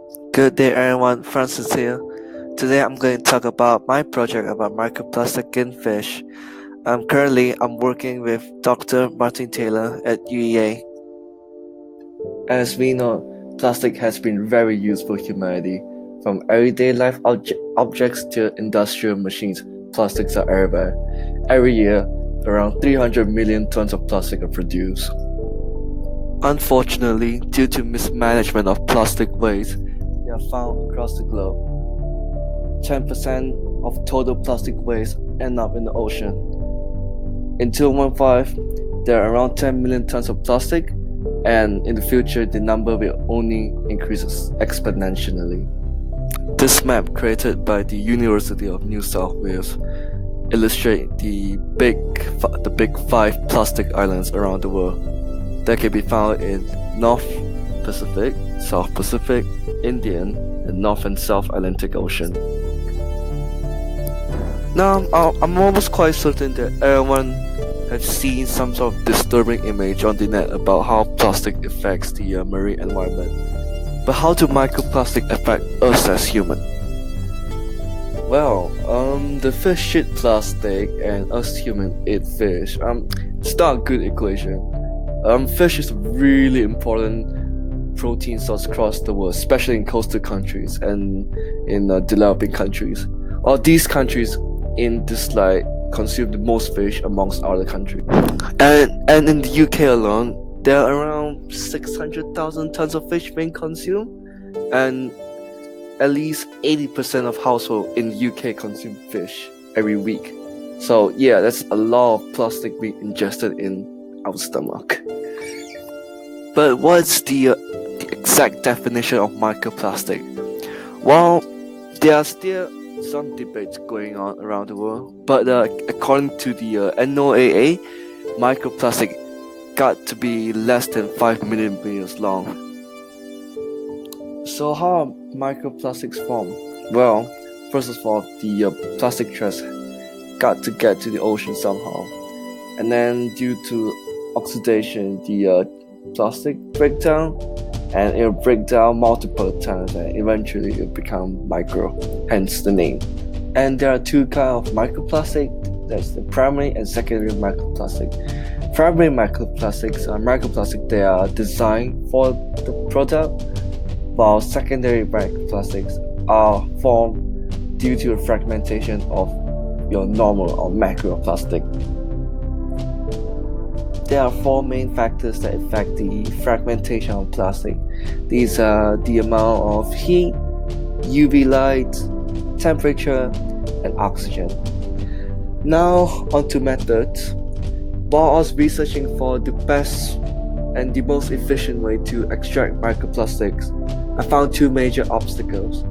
Good day everyone, Francis here. Today I'm going to talk about my project about microplastic in fish. I'm working with Dr. Martin Taylor at UEA. As we know, plastic has been very useful for humanity. From everyday life objects to industrial machines, plastics are everywhere. Every year, around 300 million tons of plastic are produced. Unfortunately, due to mismanagement of plastic waste, they are found across the globe. 10% of total plastic waste end up in the ocean. In 2015, there are around 10 million tons of plastic, and in the future, the number will only increase exponentially. This map, created by the University of New South Wales, illustrates the big 5 plastic islands around the world that can be found in North Pacific, South Pacific, Indian, and North and South Atlantic Ocean. Now, I'm almost quite certain that everyone has seen some sort of disturbing image on the net about how plastic affects the marine environment. But how do microplastic affect us as humans? Well, the fish shit plastic and us humans eat fish. It's not a good equation. Fish is a really important protein source across the world, especially in coastal countries and in developing countries. All these countries in this slide consume the most fish amongst other countries. And in the UK alone, there are around 600,000 tons of fish being consumed, and at least 80% of households in the UK consume fish every week. So yeah, that's a lot of plastic being ingested in our stomach. But what's the exact definition of microplastic? Well, there are still some debates going on around the world, but according to the NOAA, microplastic got to be less than 5 million meters long. So how are microplastics formed? Well, first of all, the plastic trash got to get to the ocean somehow, and then due to oxidation, the plastic break down, and it'll break down multiple times, and eventually it'll become micro, hence the name. And there are two kinds of microplastic. That's the primary and secondary microplastic. Primary microplastics are microplastic that are designed for the product, while secondary microplastics are formed due to the fragmentation of your normal or macroplastic. There are 4 main factors that affect the fragmentation of plastic. These are the amount of heat, UV light, temperature, and oxygen. Now onto methods. While I was researching for the best and the most efficient way to extract microplastics, I found 2 major obstacles.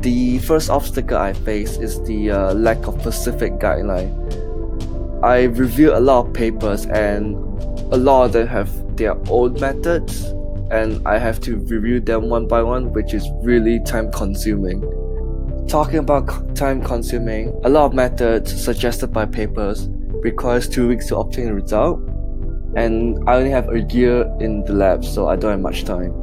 The first obstacle I face is the lack of specific guideline. I reviewed a lot of papers, and a lot of them have their own methods, and I have to review them one by one, which is really time consuming. Talking about time consuming, a lot of methods suggested by papers requires 2 weeks to obtain a result, and I only have a year in the lab, so I don't have much time.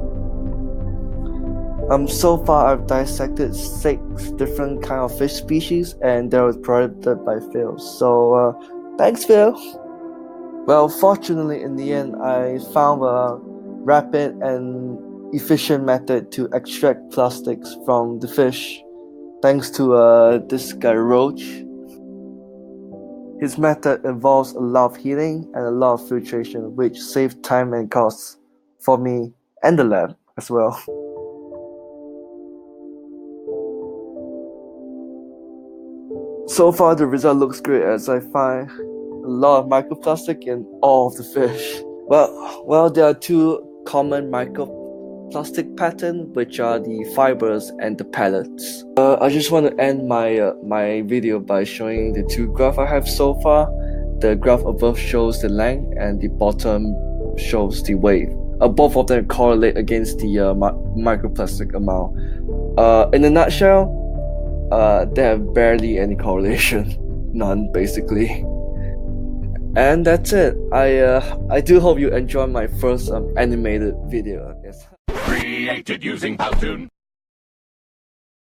So far I've dissected 6 different kind of fish species, and they were provided by Phil. So thanks, Phil. Well, fortunately, in the end, I found a rapid and efficient method to extract plastics from the fish, thanks to this guy Roach. His method involves a lot of heating and a lot of filtration, which saves time and costs for me and the lab as well. So far, the result looks great, as I find a lot of microplastic in all of the fish. Well, there are 2 common microplastic patterns, which are the fibers and the pellets. I just want to end my video by showing the 2 graphs I have so far. The graph above shows the length, and the bottom shows the weight. Both of them correlate against the microplastic amount. In a nutshell, they have barely any correlation, none basically. And that's it. I do hope you enjoy my first animated video, I guess. Created using Powtoon.